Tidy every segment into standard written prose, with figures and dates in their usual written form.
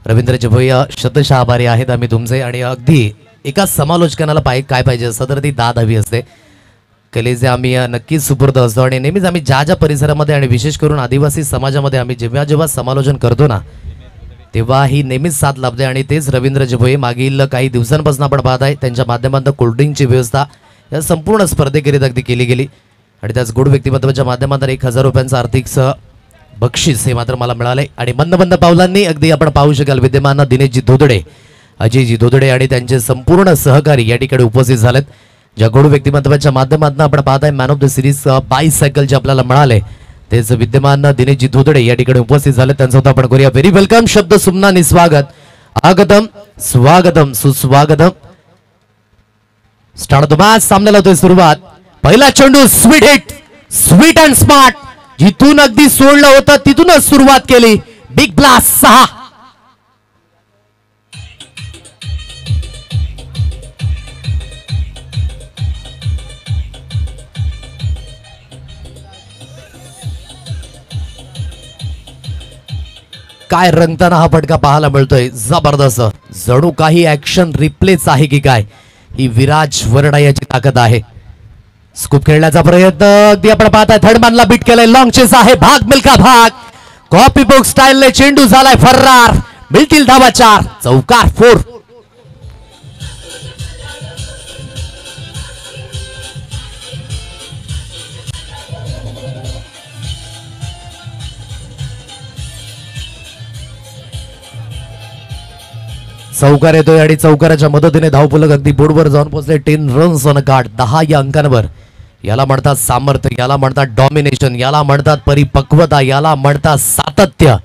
रवींद्रजी भैया शतशः आभारी आहेत आम्ही तुमचे. आणि अगदी एका समालोचकाला काय पाहिजे असतं तर ती दाद हवी असते. कलेचे आम्ही नक्कीच सुपूर्द असतो आणि नेहमीच आम्ही ज्या परिसरामध्ये आणि विशेष करून आदिवासी समाजामध्ये आम्ही जेव्हा समालोचन करतो ना तेव्हा ही नेहमीच साथ लाभते. आणि तेच रवींद्रजी भोये मागील काही दिवसांपासून आपण पाहत आहे त्यांच्या माध्यमातून कोल्ड्रिंकची व्यवस्था या संपूर्ण स्पर्धेकरिता अगदी केली गेली. आणि त्याच गुड व्यक्तिमत्वाच्या माध्यमातून 1000 रुपयांचं आर्थिक बक्षीस हे मात्र मला मिळाले. आणि मंद पावलांनी अगदी आपण पाहू शकाल विद्यमान दिनेशजी धोदडे, अजयजी धोदडे आणि त्यांचे संपूर्ण सहकारी या ठिकाणी उपस्थित झालेत. ज्या गुड व्यक्तिमत्वाच्या माध्यमातून आपण पाहत आहे man of the series bicycle जे आपल्याला मिळाले तेच विद्यमान दिनेशजी धोदडे या ठिकाणी उपस्थित झाले. त्यांचं होतं आपण करूया व्हेरी वेलकम शब्द सुमनानी स्वागत. आगतम स्वागतम सुस्वागतम. Start the match. सामन्याला होतोय सुरुवात. पहिला चेंडू sweet hit, sweet and smart. जिथून अगदी सोडलं होतं तिथूनच सुरुवात केली. Big blast 6. काय रंगताना हा फटका पाहायला मिळतोय. जबरदस्त. जणू काही ऍक्शन रिप्लेच आहे की काय. ही विराज वरडा याची ताकद आहे. स्कूप खेळण्याचा प्रयत्न अगदी आपण पाहताय. थर्ड मॅनला बीट केलंय. लॉंग चेस आहे. भाग मिल्का भाग. कॉपी बुक स्टाईलने चेंडू झालाय फर्रार. मिळतील धावा 4. चौकार 4. चौकार येतोय आणि चौकाराच्या मदतीने धावफलक अगदी बोर्डवर जाऊन पोहोचले. 10 रन्स ऑन गार्ड. 10 या अंकांवर. याला म्हणतात सामर्थ्य, याला म्हणतात डॉमिनेशन, याला म्हणतात परिपक्वता, याला म्हणतात सातत्य.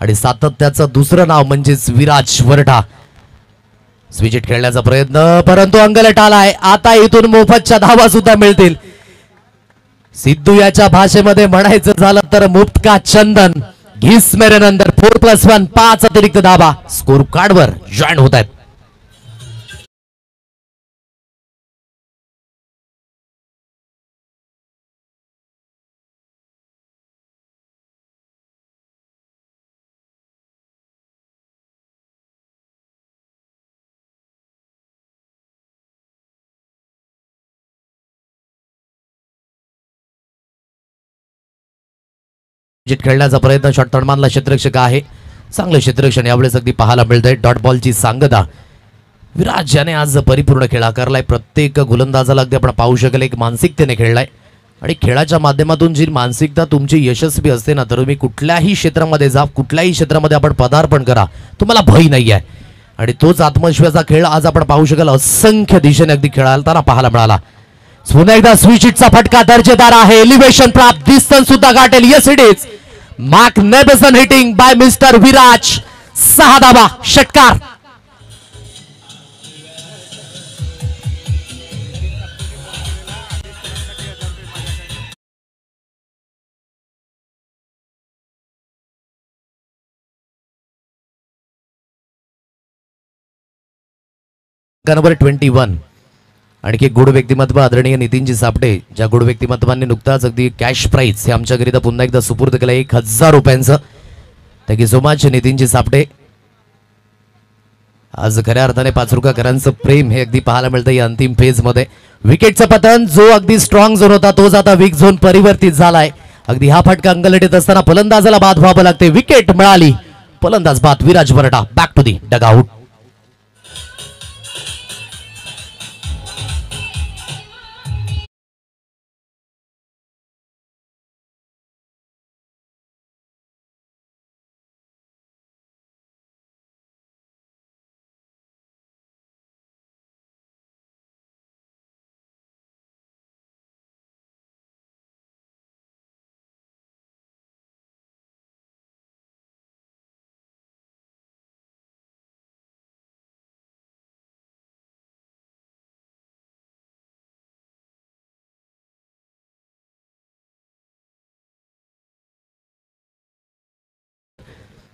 आणि सातत्याचं दुसरं नाव म्हणजेच विराज वरठा. स्विचिट खेळण्याचा प्रयत्न परंतु अंगलट आलाय. आता इथून मोफतच्या धावा सुद्धा मिळतील. सिद्धू याच्या भाषेमध्ये म्हणायचं झालं तर मुफ्त का चंदन. घिस मेरे नंतर 4+1 5 अतिरिक्त धावा स्कोर कार्डवर जॉईन होत आहेत. खेळण्याचा प्रयत्न. शॉट तडमानला क्षेत्ररक्षक आहे. चांगलं क्षेत्ररक्षण यावेळेस अगदी पाहायला मिळतंय. डॉट बॉलची सांगता विराज याने आज परिपूर्ण खेळ आकारलाय. प्रत्येक गोलंदाजाला अगदी आपण पाहू शकेल एक मानसिकतेने खेळलाय. आणि खेळाच्या माध्यमातून जी मानसिकता तुमची यशस्वी असते ना तर तुम्ही कुठल्याही क्षेत्रामध्ये जा, कुठल्याही क्षेत्रामध्ये आपण पदार्पण करा, तुम्हाला भय नाही आहे. आणि तोच आत्मविश्वासाचा खेळ आज आपण पाहू शकाल असंख्य दिशेने अगदी खेळायला पाहायला मिळाला. पुन्हा एकदा स्विचिटचा फटका दर्जेदार आहे. एलिव्हेशन प्राप्त. डिस्टन्स सुद्धा गाठेल. Yes it is magnificent hitting by Mr. Viraj. 6 धावा षटकार. नंबर 21. आणखी एक गुड व्यक्तिमत्व आदरणीय नितीनजी सापटे. ज्या गुड व्यक्तिमत्वांनी नुकताच अगदी कॅश प्राइज हे आमच्याकरिता पुन्हा एकदा सुपूर्द केलं 1000 रुपयांचं. Thank you so much Nitinji सापटे. आज खऱ्या अर्थाने पाचरुकाकरांचं प्रेम हे अगदी पाहायला मिळतं या अंतिम फेज मध्ये. विकेटचं पतन. जो अगदी स्ट्रॉंग झोन होता तोच आता वीक झोन परिवर्तित झालाय. अगदी हा फटका अंगलट येत असताना फलंदाजाला बाद व्हावं लागते. विकेट मिळाली. फलंदाज बाद. Viraj Varatha back to the dugout.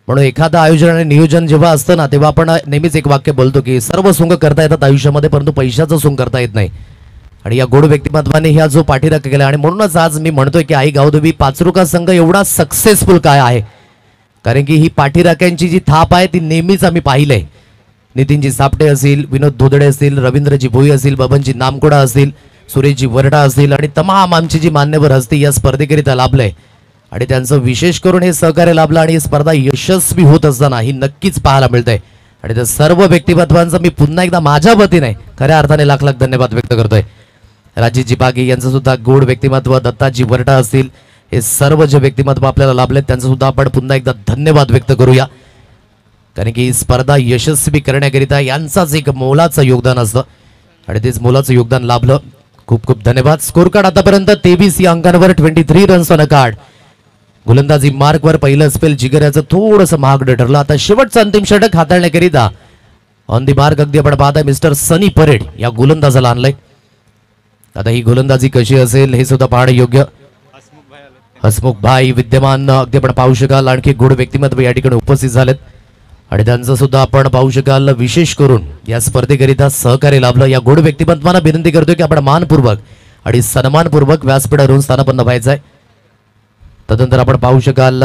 म्हणून एखादं आयोजन आणि नियोजन जेव्हा असतं ना तेव्हा आपण नेहमीच एक वाक्य बोलतो की सर्व सुंग करता येतात आयुष्यामध्ये परंतु पैशाचं सुंग करता येत नाही. आणि या गोड व्यक्तिमत्वाने ह्या जो पाठीराखा केला आणि म्हणूनच आज मी म्हणतोय की आई गावदेवी पाचरुका संघ एवढा सक्सेसफुल काय आहे. कारण की ही पाठीराख्यांची जी थाप आहे ती नेहमीच आम्ही पाहिलंय. नितीनजी सापटे असतील, विनोद धोदडे असतील, रवींद्रजी भोई असतील, बबनजी नामकोडा असतील, सुरेशजी वरडा असतील आणि तमाम आमची जी मान्यवर हस्ती या स्पर्धेकरिता लाभलंय आणि त्यांचं विशेष करून हे सहकार्य लाभलं आणि ही स्पर्धा यशस्वी होत असताना ही नक्कीच पाहायला मिळतंय. आणि त्या सर्व व्यक्तिमत्वांचं मी पुन्हा एकदा माझ्या वतीने खऱ्या अर्थाने लाख लाख धन्यवाद व्यक्त करतोय. राजीजी बागे यांचं सुद्धा गोड व्यक्तिमत्व, दत्ताजी वरटा असतील, हे सर्व जे व्यक्तिमत्व आपल्याला लाभलेत त्यांचं सुद्धा आपण पुन्हा एकदा धन्यवाद व्यक्त करूया. कारण की ही स्पर्धा यशस्वी करण्याकरिता यांचाच एक मोलाचं योगदान असतं आणि तेच मोलाचं योगदान लाभलं. खूप खूप धन्यवाद. स्कोर कार्ड आतापर्यंत 23 या अंकांवर 23 रन्स ऑन अ कार्ड. गोलंदाजी मार्कवर पहिलं स्पेल जिगर याचं थोडंसं महागडं ठरलं. आता शेवटचं अंतिम षटक हाताळण्याकरिता ऑन दी मार्क अगदी आपण पाहताय मिस्टर सनी परेड या गोलंदाजाला आणलंय. आता ही गोलंदाजी कशी असेल हे सुद्धा पाहणं योग्य. हसमुख भाई विद्यमान अगदी आपण पाहू शकाल. आणखी गोड व्यक्तिमत्व या ठिकाणी उपस्थित झालेत आणि त्यांचं सुद्धा आपण पाहू शकाल. विशेष करून या स्पर्धेकरिता सहकार्य लाभलं. या गोड व्यक्तिमत्वांना विनंती करतोय की आपण मानपूर्वक आणि सन्मानपूर्वक व्यासपीठावरून स्थानापन्न व्हायचं आहे. तदनंतर आपण पाहू शकाल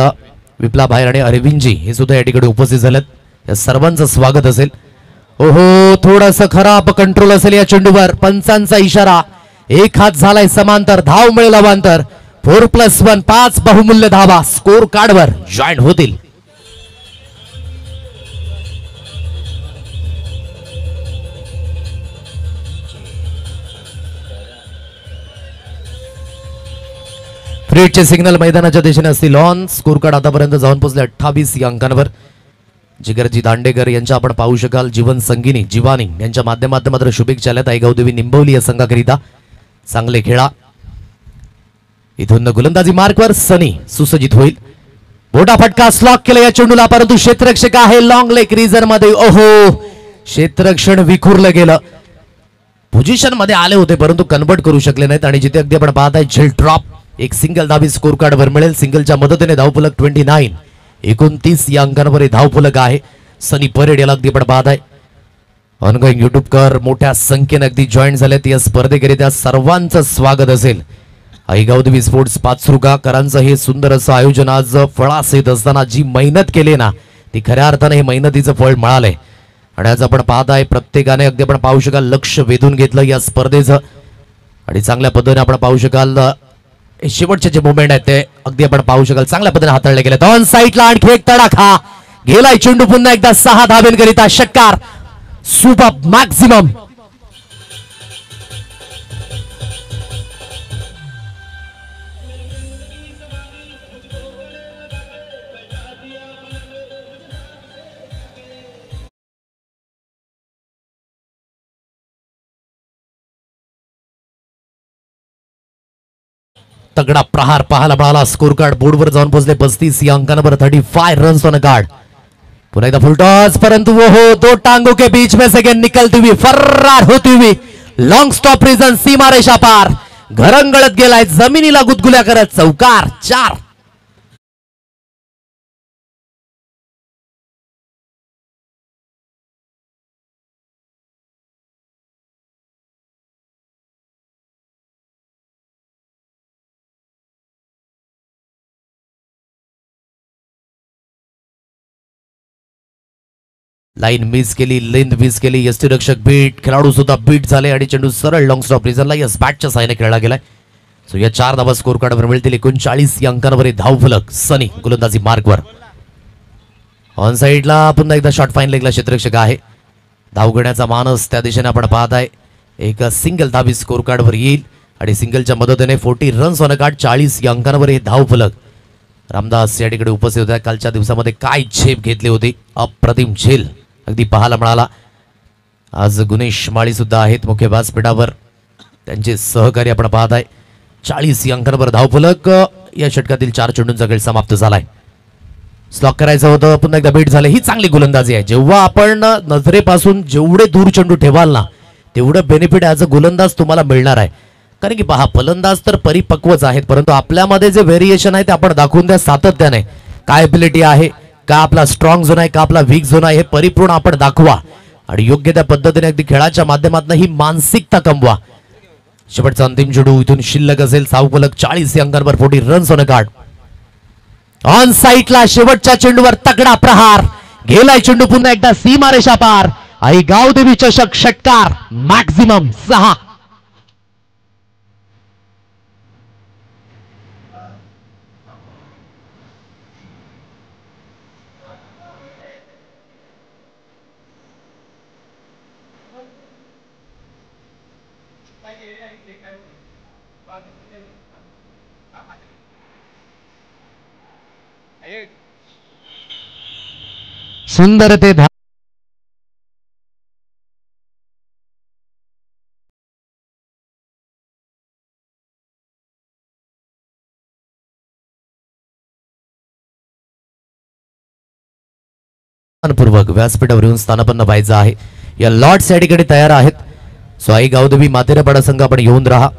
विप्ला भाई आणि अरविंदजी हे सुद्धा या ठिकाणी उपस्थित झालेत. या सर्वांचं स्वागत असेल. ओहो, थोडंसं खराब कंट्रोल असेल या चेंडूवर. पंचांचा इशारा. एक हात झालाय समांतर, धाव मिळेल अवांतर. 4+1 5 बहुमूल्य धावा स्कोर कार्डवर जॉईन होतील. फ्रीडचे सिग्नल मैदानाच्या दिशेने असतील ऑन. स्कोर कार्ड आतापर्यंत जाऊन पोहोचले 28 या अंकांवर. जिगरजी दांडेकर यांच्या आपण पाहू शकाल. जीवन संगिनी जीवानी यांच्या माध्यमातून मात्र शुभेच्छा आल्यात आईगावदेवी निंबवली या संघाकरिता. चांगले खेळा. इथून गोलंदाजी मार्कवर सनी सुसज्जित होईल. मोठा फटका स्लॉक केला या चेंडूला, परंतु क्षेत्ररक्षक आहे लॉंग लेग रिझन मध्ये. ओहो, क्षेत्ररक्षण विखुरलं गेलं. पोझिशन मध्ये आले होते परंतु कन्वर्ट करू शकले नाहीत आणि जिथे अगदी आपण पाहताय झेल ड्रॉप. एक सिंगल धावी स्कोर कार्डवर मिळेल. सिंगलच्या मदतीने धावफलक 29 29 या अंकांवर धावफलक आहे. सनी परेड याला अगदी आपण पाहताय. ऑनगोईंग युट्यूब कर मोठ्या संख्येने अगदी जॉईन झालेत या स्पर्धेकरिता. सर्वांचं स्वागत असेल. आईगावदेवी स्पोर्ट्स पाचरुकाकरांचं हे सुंदर असं आयोजन आज फळास येत असताना जी मेहनत केली ना ती खऱ्या अर्थाने हे मेहनतीचं फळ मिळालंय. आणि आज आपण पाहताय प्रत्येकाने अगदी आपण पाहू शकाल लक्ष वेधून घेतलं या स्पर्धेचं आणि चांगल्या पद्धतीने आपण पाहू शकाल शेवटचे जे मुवमेंट आहेत ते अगदी आपण पाहू शकाल चांगल्या पद्धतीने हाताळले गेले. ऑन साईडला आणखी एक तडाखा गेलाय चेंडू पुन्हा एकदा 6 धावेंकरिता षटकार. Super maximum. तगडा प्रहार पाहायला मिळाला. स्कोर कार्ड बोर्डवर जाऊन पोहोचले 35 या अंकांवर 35 रन्स ऑन कार्ड. पुन्हा एकदा फुल टॉस परंतु वो हो दो टांगों के बीच में से निकलती हुई फर्रार होती हुई लॉन्ग स्टॉप रीजन सीमा रेषा पार घरंगळत गेलाय जमिनीला गुदगुल्या करत. चौकार 4. लाईन मिस केली, लेंथ मिस केली. यष्टीरक्षक बीट, खेळाडू सुद्धा बीट झाले आणि चेंडू सरळ लॉंग स्टॉप रिझनला यस बॅटच्या साहाय्याने खेळला गेलाय. सो या 4 धावा स्कोर कार्डवर मिळतील. 39 या अंकांवर धावफलक. सनी गोलंदाजी मार्कवर. ऑन साईडला पुन्हा एकदा शॉट फाईन लेगला क्षेत्ररक्षक आहे. धाव घेण्याचा मानस त्या दिशेने आपण पाहताय. एक सिंगल धावी स्कोर कार्डवर येईल आणि सिंगलच्या मदतीने 40 रन्स ऑन कार्ड. 40 या अंकांवर हे धावफलक. रामदास या ठिकाणी उपस्थित होत्या. कालच्या दिवसामध्ये काय झेप घेतली होती, अप्रतिम झेल अगदी पाहायला मिळाला. आज गुणेश माळी सुद्धा आहेत मुख्य व्यासपीठावर. त्यांचे सहकारी आपण पाहताय. 40 या अंकांवर धावफलक. या षटकातील 4 चेंडूंचा खेळ समाप्त झालाय. स्लॉक करायचं होतं, पुन्हा एकदा बीट झाले. ही चांगली गोलंदाजी आहे. जेव्हा आपण नजरेपासून जेवढे दूर चेंडू ठेवाल ना तेवढं बेनिफिट ॲज अ गोलंदाज तुम्हाला मिळणार आहे. कारण की पहा फलंदाज तर परिपक्वच आहेत परंतु आपल्यामध्ये जे व्हेरिएशन आहे ते आपण दाखवून द्या सातत्याने. काय एबिलिटी आहे, का आपला स्ट्रॉंग झोन आहे, का आपला वीक झोन आहे हे परिपूर्ण आपण दाखवा आणि योग्य त्या पद्धतीने अगदी खेळाच्या माध्यमातून ही मानसिकता कमवा. शेवटचा अंतिम चेंडू इथून शिल्लक असेल. धावफलक 40 या अंकांवर 40 रन्स ऑन कार्ड. ऑन साईटला शेवटच्या चेंडूवर तगडा प्रहार गेलाय चेंडू पुन्हा एकदा सीमारेषा पार. आई गावदेवी चषक षटकार मॅक्झिमम 6. सुंदर ते पूर्वक व्यासपीठावर येऊन स्थानापन्न व्हायचं आहे. या लॉर्ड्स या ठिकाणी तयार आहेत. सो आई गावदेवी मातेरापाडा संघ आपण येऊन राहा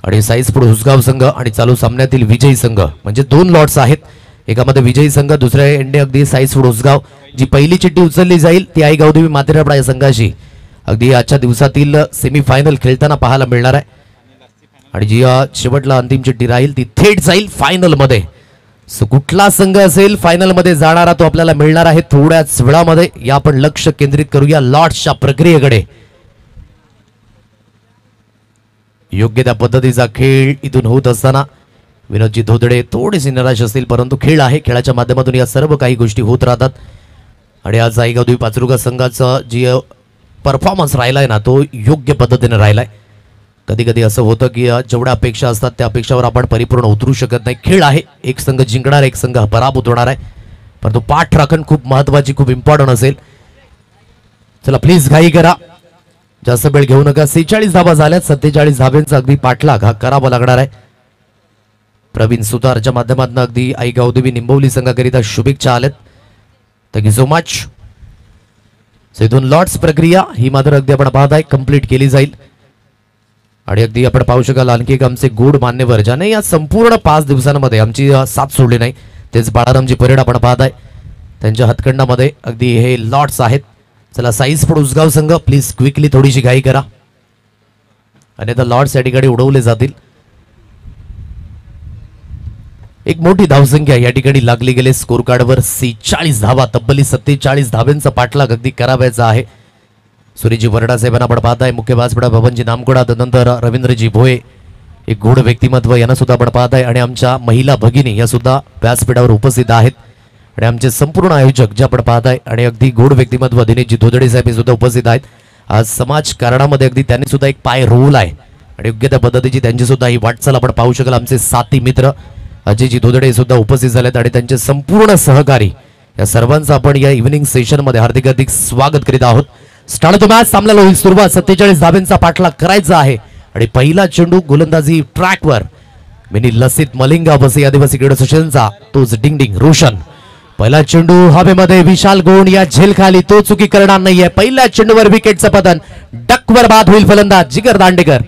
आणि साईजपूड हुसगाव संघ आणि चालू सामन्यातील विजयी संघ म्हणजे 2 लॉट्स आहेत. एकामध्ये विजयी संघ, दुसऱ्या एंडे अगदी साईजपूड हुसगाव. जी पहिली चिठ्ठी उचलली जाईल ती आई गावदेवी मातेरापाडा या संघाशी अगदी आजच्या दिवसातील सेमीफायनल खेळताना पाहायला मिळणार आहे. आणि जी शेवटला अंतिम चिठ्ठी राहील ती थेट जाईल फायनल मध्ये. सो कुठला संघ असेल फायनल मध्ये जाणारा तो आपल्याला मिळणार आहे थोड्याच वेळामध्ये. या आपण लक्ष केंद्रित करूया लॉर्ड्सच्या प्रक्रियेकडे. योग्य त्या पद्धतीचा खेळ इथून होत असताना विनोदजी धोदडे थोडेसे निराश असतील, परंतु खेळ आहे. खेळाच्या माध्यमातून या सर्व काही गोष्टी होत राहतात. आणि आज आई गावदेवी पाचरुगा संघाचा जी परफॉर्मन्स राहिलाय ना तो योग्य पद्धतीने राहिलाय. कधी कधी असं होतं की जेवढ्या अपेक्षा असतात त्या अपेक्षावर आपण परिपूर्ण उतरू शकत नाही. खेळ आहे, एक संघ जिंकणार, एक संघ पराभूत होणार आहे, परंतु पाठ राखण खूप महत्वाची, खूप इम्पॉर्टंट असेल. चला प्लीज घाई करा, जास्त वेळ घेऊ नका. 46 धावा झाल्यात. 47 धाब्यांचा अगदी पाठलाग हा करावा लागणार आहे. प्रवीण सुतारच्या माध्यमातून अगदी आई गावदेवी निंबवली संघाकरिता शुभेच्छा आल्यात. Thank you so much. इथून लॉर्ड्स प्रक्रिया ही मात्र अगदी आपण पाहत आहे कंप्लीट केली जाईल. आणि अगदी आपण पाहू शकाल आणखी एक आमचे गोड मान्यवर ज्याने या संपूर्ण 5 दिवसांमध्ये आमची साथ सोडली नाही तेच बाळारामजी परेड आपण पाहत आहे. त्यांच्या हातखंडामध्ये अगदी हे लॉर्ड्स आहेत. चला साईजपूड उसगाव संघ प्लीज क्विकली थोडीशी घाई करा अन्यथा लॉर्ड्स या ठिकाणी उडवले जातील. एक मोठी धावसंख्या या ठिकाणी लागली गेले स्कोर कार्डवर. 46 धावा, तब्बली 47 धाव्यांचा पाठलाग अगदी करावायचा आहे. सुरेजी वरडा साहेबांना आपण पाहत आहे. मुख्य व्यासपीठा भवनजी नामकोडा, तदनंतर रवींद्रजी भोये एक गोड व्यक्तिमत्व यांना सुद्धा आपण पाहत आहे. आणि आमच्या महिला भगिनी या सुद्धा व्यासपीठावर उपस्थित आहेत. आणि आमचे संपूर्ण आयोजक जे आपण पाहत आहे आणि अगदी गोड व्यक्तिमत्व दिनेशजी धोदडे साहेब सुद्धा उपस्थित आहेत. आज समाज कारणामध्ये अगदी त्यांनी सुद्धा एक पाय रोवला आहे आणि योग्य त्या पद्धतीची त्यांची सुद्धा ही वाटचाल आपण पाहू शकाल. आमचे साथी मित्र अजयजी धोदडे सुद्धा उपस्थित झालेत आणि त्यांचे संपूर्ण सहकारी या सर्वांचं आपण या इव्हिनिंग सेशन मध्ये हार्दिक हार्दिक स्वागत करीत आहोत. स्टार्ट तो मॅच सामन्याला होईल सुरुवात. 47 धाब्यांचा पाठलाग करायचा आहे आणि पहिला चेंडू गोलंदाजी ट्रॅकवर मिनी लसित मलिंगा बसे आदिवासी क्रीडा असोसिएशनचा तोच डिंग डिंग रोशन. पहिला चेंडू हवेमध्ये, विशाल गोंड या झेल खाली, तो चुकी करणार नाहीये. पहिल्या चेंडूवर विकेटचं पतन, डकवर बाद होईल फलंदाज जिगर दांडेकर.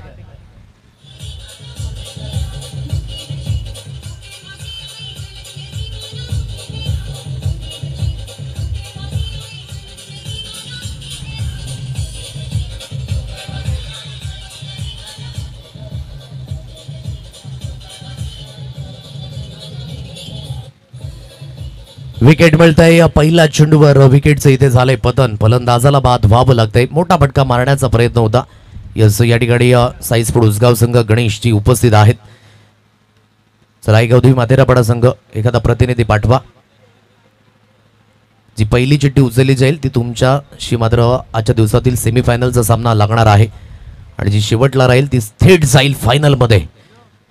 विकेट मिळतंय या पहिल्या चेंडूवर. विकेटचं इथे झालंय पतन, फलंदाजाला बाद व्हावं लागतंय. मोठा फटका मारण्याचा प्रयत्न होता. यस या ठिकाणी साईजपूड उसगाव संघ गणेशजी उपस्थित आहेत. चला आई गावदेवी मातेरापाडा संघ एखादा प्रतिनिधी पाठवा. जी पहिली चिठ्ठी उचलली जाईल ती तुमच्याशी मात्र आजच्या दिवसातील सेमीफायनलचा सामना लागणार आहे आणि जी शेवटला राहील ती थेट जाईल फायनल मध्ये.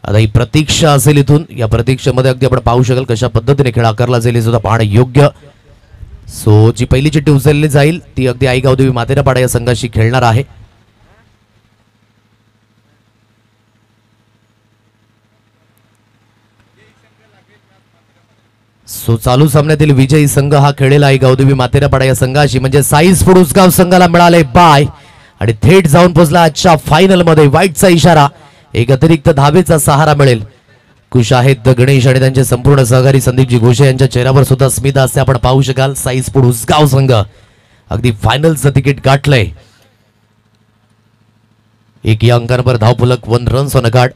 आता ही प्रतीक्षा असेल इथून. या प्रतीक्षेमध्ये अगदी आपण पाहू शकाल कशा पद्धतीने खेळ आकारला जाईल सुद्धा पाहणं योग्य. सो जी पहिली चिठ्ठी उचलली जाईल ती अगदी आई गावदेवी मातेरापाडा या संघाशी खेळणार आहे. सो चालू सामन्यातील विजयी संघ हा खेळेला आई गावदेवी मातेरापाडा या संघाशी म्हणजे साईजपूड उसगाव संघाला मिळाले बाय आणि थेट जाऊन पोहोचला आजच्या फायनल मध्ये. वाईटचा इशारा, एक अतिरिक्त धावेचा सहारा मिळेल. खुश आहेत गणेश आणि त्यांचे संपूर्ण सहकारी संदीपजी घोषे यांच्या चेहऱ्यावर सुद्धा स्मिता असते आपण पाहू शकाल. साईजपूड उसगाव संघ अगदी फायनलचं तिकीट गाठलंय. एक या अंकांवर धावफलक 1 runs on a card.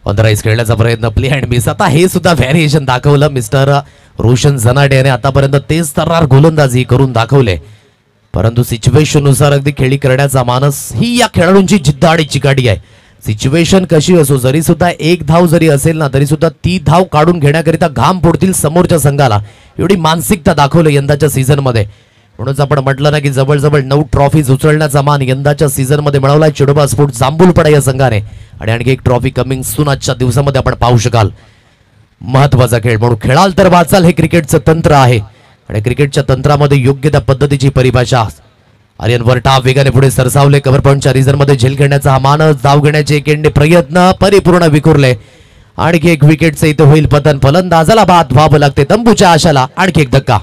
On the rise खेळण्याचा प्रयत्न, प्ले अँड मिस. आता हे सुद्धा व्हॅरिएशन दाखवलं मिस्टर रोशन झनाटे याने. आतापर्यंत तेच तर्रार गोलंदाजी करून दाखवले, परंतु सिच्युएशन नुसार अगदी खेळी करण्याचा मानस ही या खेळाडूंची जिद्द आणि चिकाटी आहे. सिच्युएशन कशी असो, जरी सुद्धा एक धाव जरी असेल ना तरी सुद्धा ती धाव काढून घेण्याकरिता घाम फोडतील समोरच्या संघाला, एवढी मानसिकता दाखवली यंदाच्या सीझन मध्ये. म्हणूनच आपण म्हटलं ना की जवळजवळ 9 ट्रॉफीज उचलण्याचा मान यंदाच्या सीझन मध्ये मिळवलाय चिडोबा स्पोर्ट जांभूलपडा या संघाने. आणि आणखी एक ट्रॉफी कमिंग सून आजच्या दिवसामध्ये आपण पाहू शकाल. महत्वाचा खेळ म्हणून खेळाल तर वाचाल, हे क्रिकेटचं तंत्र आहे. आणि क्रिकेटच्या तंत्रामध्ये योग्य त्या पद्धतीची परिभाषा. आर्यन वरटा वेगाने पुढे सरसावले, कव्हर पॉईंटच्या रिझनमध्ये झेल खेळण्याचा हा मानस, धाव घेण्याचे एकेंडे प्रयत्न परिपूर्ण विखुरले. आणखी एक विकेटचं इथे होईल पतन, फलंदाजाला बाद व्हावं लागते. तंबूच्या आशाला आणखी एक धक्का.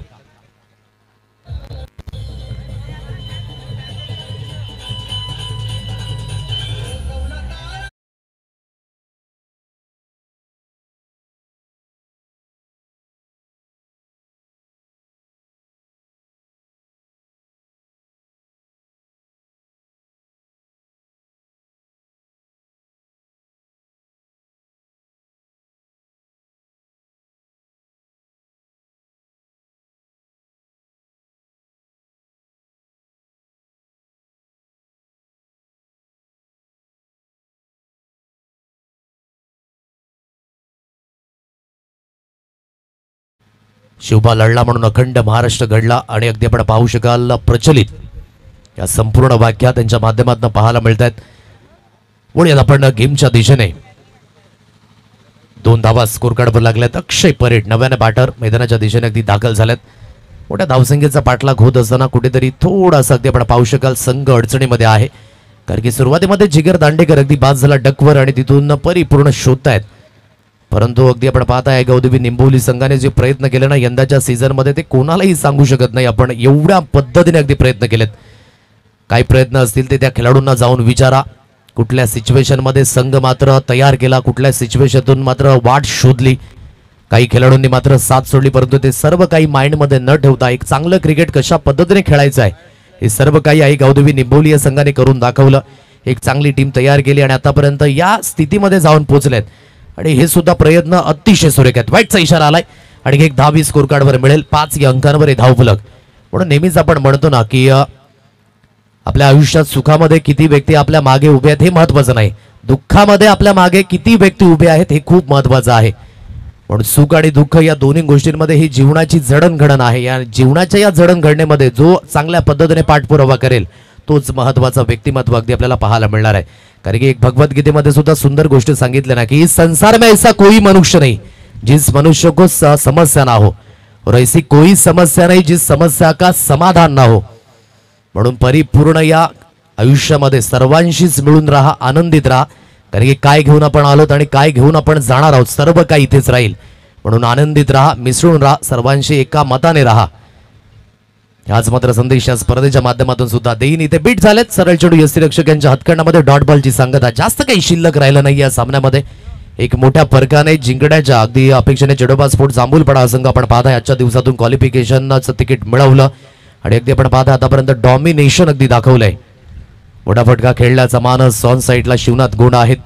शिवबा लढला म्हणून अखंड महाराष्ट्र घडला. आणि अगदी आपण पाहू शकाल प्रचलित या संपूर्ण व्याख्या त्यांच्या माध्यमातून पाहायला मिळत आहेत. वळूयात आपण गेमच्या दिशेने. 2 धावा स्कोर कार्डवर लागल्यात. अक्षय परेड नव्याने बॅटर मैदानाच्या दिशेने अगदी दाखल झाल्यात. मोठ्या धावसंख्येचा पाठलाग होत असताना कुठेतरी थोडासा अगदी आपण पाहू शकाल संघ अडचणीमध्ये आहे. कारण की सुरुवातीमध्ये जिगर दांडेकर अगदी बाद झाला डकवर आणि तिथून परिपूर्ण शोधतायत. परंतु अगदी आपण पाहताय गौदेवी निंबोली संघाने जे प्रयत्न केले ना यंदाच्या सीझन मध्ये ते कोणालाही सांगू शकत नाही आपण, एवढ्या पद्धतीने अगदी प्रयत्न केलेत. काही प्रयत्न असतील ते त्या खेळाडूंना जाऊन विचारा. कुठल्या सिच्युएशन मध्ये संघ मात्र तयार केला, कुठल्या सिच्युएशनतून मात्र वाट शोधली. काही खेळाडूंनी मात्र साथ सोडली, परंतु ते सर्व काही माइंड मध्ये न ठेवता एक चांगलं क्रिकेट कशा पद्धतीने खेळायचं आहे हे सर्व काही आई गौदेवी निंबोली या संघाने करून दाखवलं. एक चांगली टीम तयार केली आणि आतापर्यंत या स्थितीमध्ये जाऊन पोहोचलेत. आणि हे सुद्धा प्रयत्न अतिशय सुरेख आहेत. वाईटचा इशारा आलाय आणि एक 10-20 स्कोर कार्डवर मिळेल. 5 या अंकांवर हे धावफलक. म्हणून नेहमीच आपण म्हणतो ना की आपल्या आयुष्यात सुखामध्ये किती व्यक्ती आपल्या मागे उभे आहेत हे महत्वाचं नाही, दुःखामध्ये आपल्या मागे किती व्यक्ती उभे आहेत हे खूप महत्वाचं आहे. म्हणून सुख आणि दुःख या दोन्ही गोष्टींमध्ये ही जीवनाची जडणघडण आहे. या जीवनाच्या या जडणघडणीमध्ये जो चांगल्या पद्धतीने पाठपुरावा करेल तोच महत्वाचा व्यक्तिमत्व अगदी आपल्याला पाहायला मिळणार आहे. कारण की एक भगवद्गीतेमध्ये सुद्धा सुंदर गोष्ट सांगितली ना की संसार में ऐसा कोई मनुष्य नहीं जिस मनुष्य को समस्या ना हो और ऐसी कोई समस्या नहीं जिस समस्या का समाधान ना हो. म्हणून परिपूर्ण या आयुष्यामध्ये सर्वांशीच मिळून राहा, आनंदित राहा. कारण की काय घेऊन आपण आलोत आणि काय घेऊन आपण जाणार आहोत सर्व काही इथेच राहील. म्हणून आनंदित राहा, मिसळून राहा, सर्वांशी एका मताने राहा. आज मात्र संदेश या स्पर्धेच्या माध्यमातून सुद्धा देईन. इथे बीट झालेत. सरळ चेंडू यष्टीरक्षक यांच्या हातखंडामध्ये डॉट बॉलची सांगता. जास्त काही शिल्लक राहिलं नाही या सामन्यामध्ये. एक मोठ्या फरकाने जिंकण्याच्या अगदी अपेक्षेने चिडोबा स्पोर्ट जांभूलपडा संघ आपण पाहताय आजच्या दिवसातून क्वालिफिकेशनचं तिकीट मिळवलं. आणि अगदी आपण पाहताय आतापर्यंत डॉमिनेशन अगदी दाखवलंय. मोठा फटका खेळल्याचा मानस ऑन साईडला शिवनाथ गोंड आहेत.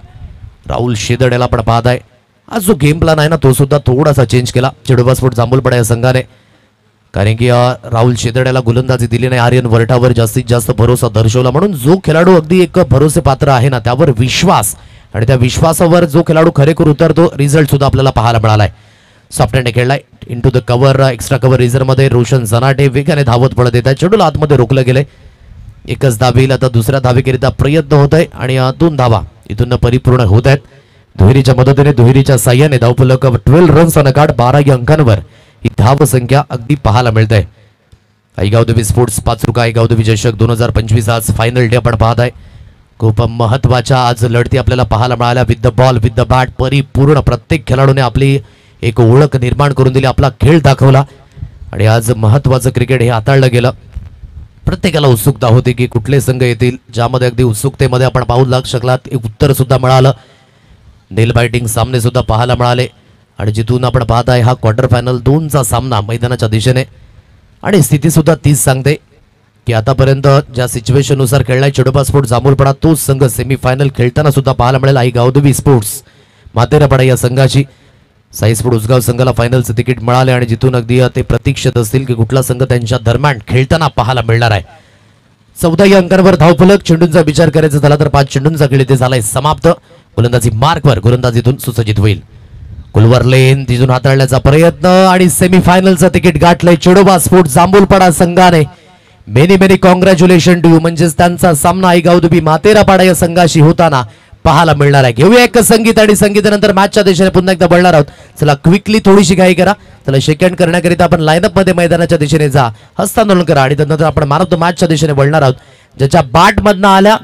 राहुल शेदड याला आपण पाहताय. आज जो गेम प्लॅन आहे ना तो सुद्धा थोडासा चेंज केला चिडोबा स्पोर्ट जांभूलपडा या संघाने. कारण की राहुल शेदड्याला गोलंदाजी दिली नाही, आर्यन वरटावर जास्तीत जास्त भरोसा दर्शवला. म्हणून जो खेळाडू अगदी एक भरोसे पात्र आहे ना त्यावर विश्वास आणि त्या विश्वासावर जो खेळाडू खरेखूर उतरतो रिझल्ट सुद्धा आपल्याला पाहायला मिळालाय. सॉफ्ट हँड खेळलाय into the cover, extra cover रिझर मध्ये रोशन झनाटे वेगाने धावत पडत येत आहे. चेंडूला आतमध्ये रोखलं गेले. एकच धावेल, आता दुसऱ्या धावेकरिता प्रयत्न होत आहे आणि 2 धावा इथून परिपूर्ण होत आहेत. दुहेरीच्या मदतीने दुहेरीच्या साह्याने धावफलक 12 रन्स ऑन कार्ड 12 या अंकांवर ही धाव संख्या अगदी पाहायला मिळते. आईगावदेवी स्पोर्ट्स 5 रुका आईगावदेवी चषक 2025 आज फायनल डे आपण पाहत आहे. खूप महत्वाच्या आज लढती आपल्याला पाहायला मिळाल्या. With the ball with the bat परिपूर्ण प्रत्येक खेळाडूने आपली एक ओळख निर्माण करून दिली, आपला खेळ दाखवला आणि आज महत्वाचं क्रिकेट हे हाताळलं गेलं. प्रत्येकाला उत्सुकता होती की कुठले संघ येतील, ज्यामध्ये अगदी उत्सुकतेमध्ये आपण पाहू शकलात एक उत्तर सुद्धा मिळालं. नेल बायटिंग सामने सुद्धा पाहायला मिळाले आणि जिथून आपण पाहताय हा क्वार्टर फायनल 2चा सामना मैदानाच्या दिशेने. आणि स्थिती सुद्धा तीच सांगते की आतापर्यंत ज्या सिच्युएशननुसार खेळलाय चिडोबा स्पोर्ट जांभूलपडा तोच संघ सेमीफायनल खेळताना सुद्धा पाहायला मिळेल आई गावदेवी स्पोर्ट्स मातेरापाडा या संघाची. साईस्पोर्ट उसगाव संघाला फायनलचं तिकीट मिळाले आणि जिथून अगदी ते प्रतीक्षित असतील की कुठला संघ त्यांच्या दरम्यान खेळताना पाहायला मिळणार आहे. 14 अंकांवर धावफलक. चेंडूंचा विचार करायचा झाला तर 5 चेंडूंचा खेळ इथे झालाय समाप्त. गोलंदाजी मार्कवर गोलंदाजीतून सुसज्जित होईल. कुलवर लेन तिथून हाताळण्याचा प्रयत्न आणि सेमीफायनलचं तिकीट गाठलंय चेडोबा स्पोर्ट जांभूलपाडा संघाने. Many congratulation to you. म्हणजेच त्यांचा सामना आई गावदुबी मातेरापाडा या संघाशी होताना पाहायला मिळणार आहे. घेऊया एक संगीत आणि संगीतानंतर मॅचच्या दिशेने पुन्हा एकदा बोलणार आहोत. चला क्विकली थोडीशी घाई करा. चला सेकंड करण्याकरिता आपण लाईनअप मध्ये मैदानाच्या दिशेने जा, हस्तांदोलन करा आणि त्यानंतर आपण मॅन ऑफ द मॅचच्या दिशेने बोलणार आहोत. ज्याच्या बॅट मधनं आल्या